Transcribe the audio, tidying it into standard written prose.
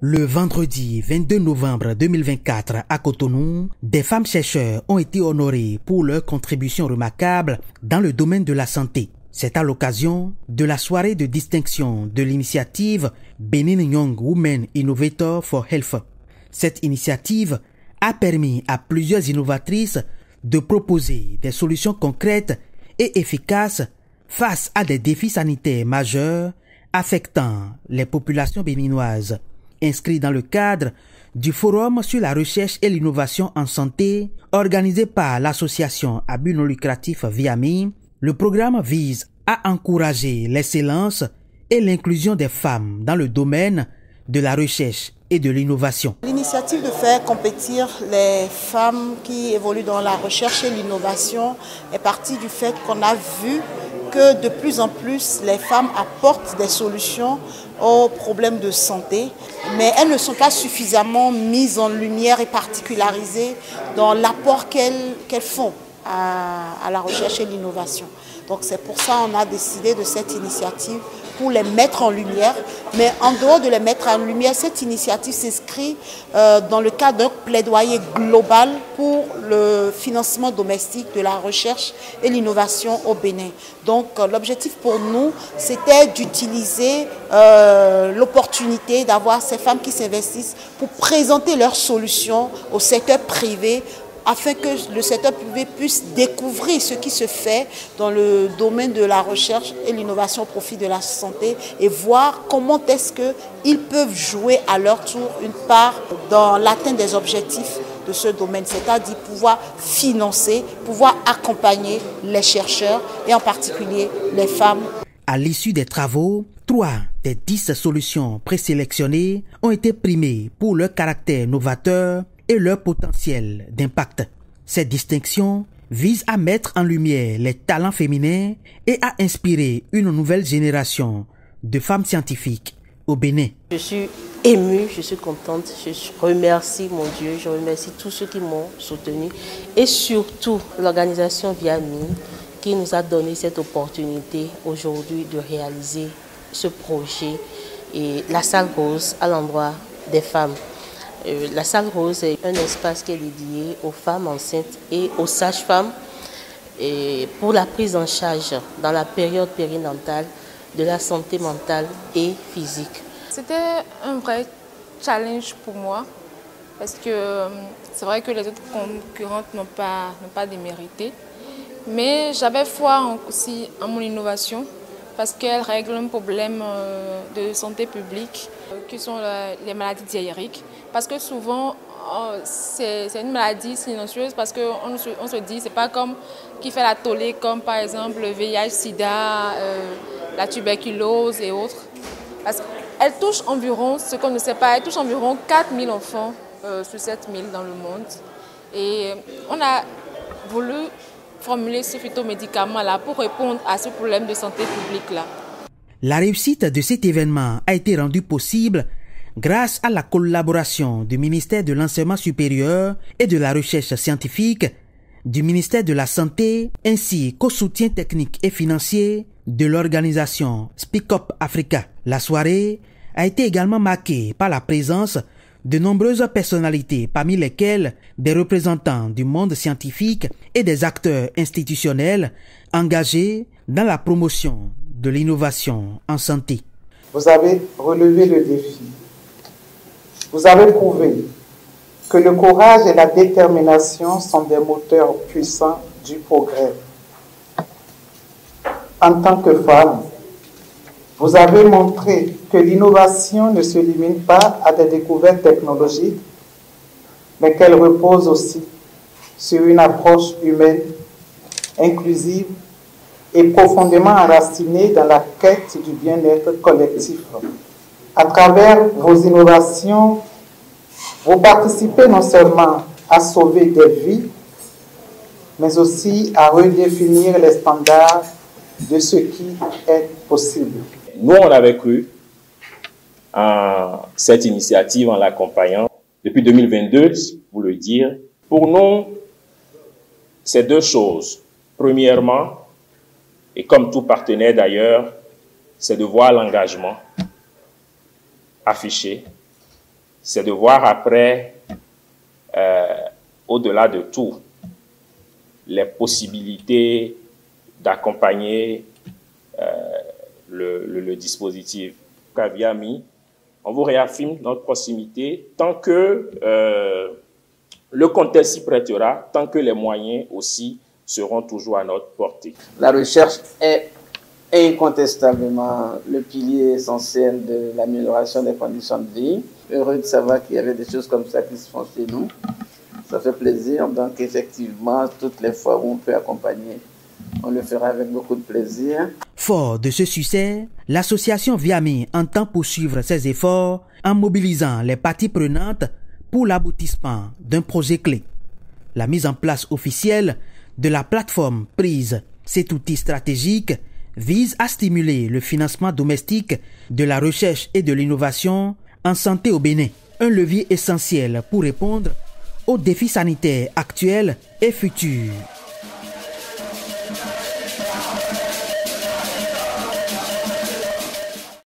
Le vendredi 22 novembre 2024 à Cotonou, des femmes chercheurs ont été honorées pour leur contribution remarquable dans le domaine de la santé. C'est à l'occasion de la soirée de distinction de l'initiative Benin Young Women Innovator for Health. Cette initiative a permis à plusieurs innovatrices de proposer des solutions concrètes et efficaces face à des défis sanitaires majeurs affectant les populations béninoises. Inscrit dans le cadre du Forum sur la recherche et l'innovation en santé organisé par l'association à but non lucratif VIAMI, le programme vise à encourager l'excellence et l'inclusion des femmes dans le domaine de la recherche et de l'innovation. L'initiative de faire compétir les femmes qui évoluent dans la recherche et l'innovation est partie du fait qu'on a vu que de plus en plus les femmes apportent des solutions aux problèmes de santé, mais elles ne sont pas suffisamment mises en lumière et particularisées dans l'apport qu'elles font à la recherche et l'innovation. Donc c'est pour ça qu'on a décidé de cette initiative pour les mettre en lumière. Mais en dehors de les mettre en lumière, cette initiative s'inscrit dans le cadre d'un plaidoyer global pour le financement domestique de la recherche et l'innovation au Bénin. Donc l'objectif pour nous, c'était d'utiliser l'opportunité d'avoir ces femmes qui s'investissent pour présenter leurs solutions au secteur privé, afin que le secteur privé puisse découvrir ce qui se fait dans le domaine de la recherche et l'innovation au profit de la santé et voir comment est-ce qu'ils peuvent jouer à leur tour une part dans l'atteinte des objectifs de ce domaine, c'est-à-dire pouvoir financer, pouvoir accompagner les chercheurs et en particulier les femmes. À l'issue des travaux, 3 des 10 solutions présélectionnées ont été primées pour leur caractère novateur et leur potentiel d'impact. Cette distinction vise à mettre en lumière les talents féminins et à inspirer une nouvelle génération de femmes scientifiques au Bénin. Je suis émue, je suis contente, je remercie mon Dieu, je remercie tous ceux qui m'ont soutenue et surtout l'organisation VIAMI qui nous a donné cette opportunité aujourd'hui de réaliser ce projet et la salle rose à l'endroit des femmes. La salle rose est un espace qui est dédié aux femmes enceintes et aux sages-femmes pour la prise en charge dans la période périnatale de la santé mentale et physique. C'était un vrai challenge pour moi parce que c'est vrai que les autres concurrentes n'ont pas démérité. Mais j'avais foi aussi en mon innovation parce qu'elle règle un problème de santé publique qui sont les maladies diarrhéiques. Parce que souvent, c'est une maladie silencieuse parce qu'on se dit c'est pas comme qui fait la tollée comme par exemple le VIH, SIDA, la tuberculose et autres. Parce qu'elle touche environ, ce qu'on ne sait pas, elle touche environ 4000 enfants sur 7000 dans le monde. Et on a voulu formuler ce phytomédicament-là pour répondre à ce problème de santé publique-là. La réussite de cet événement a été rendue possible grâce à la collaboration du ministère de l'Enseignement supérieur et de la Recherche scientifique, du ministère de la Santé, ainsi qu'au soutien technique et financier de l'organisation Speak Up Africa. La soirée a été également marquée par la présence de nombreuses personnalités, parmi lesquelles des représentants du monde scientifique et des acteurs institutionnels engagés dans la promotion de l'innovation en santé. Vous avez relevé le défi. Vous avez prouvé que le courage et la détermination sont des moteurs puissants du progrès. En tant que femme, vous avez montré que l'innovation ne se limite pas à des découvertes technologiques, mais qu'elle repose aussi sur une approche humaine, inclusive et profondément enracinée dans la quête du bien-être collectif. À travers vos innovations, vous participez non seulement à sauver des vies, mais aussi à redéfinir les standards de ce qui est possible. Nous, on avait cru en cette initiative en l'accompagnant depuis 2022, pour le dire. Pour nous, c'est 2 choses. Premièrement, et comme tout partenaire d'ailleurs, c'est de voir l'engagement affiché c'est de voir après, au-delà de tout, les possibilités d'accompagner le dispositif. À Viami, on vous réaffirme notre proximité tant que le contexte s'y prêtera, tant que les moyens aussi seront toujours à notre portée. La recherche est incontestablement le pilier essentiel de l'amélioration des conditions de vie. Heureux de savoir qu'il y avait des choses comme ça qui se font chez nous. Ça fait plaisir. Donc effectivement, toutes les fois où on peut accompagner, on le fera avec beaucoup de plaisir. Fort de ce succès, l'association Viami entend poursuivre ses efforts en mobilisant les parties prenantes pour l'aboutissement d'un projet clé. La mise en place officielle de la plateforme prise, cet outil stratégique, vise à stimuler le financement domestique de la recherche et de l'innovation en santé au Bénin, un levier essentiel pour répondre aux défis sanitaires actuels et futurs.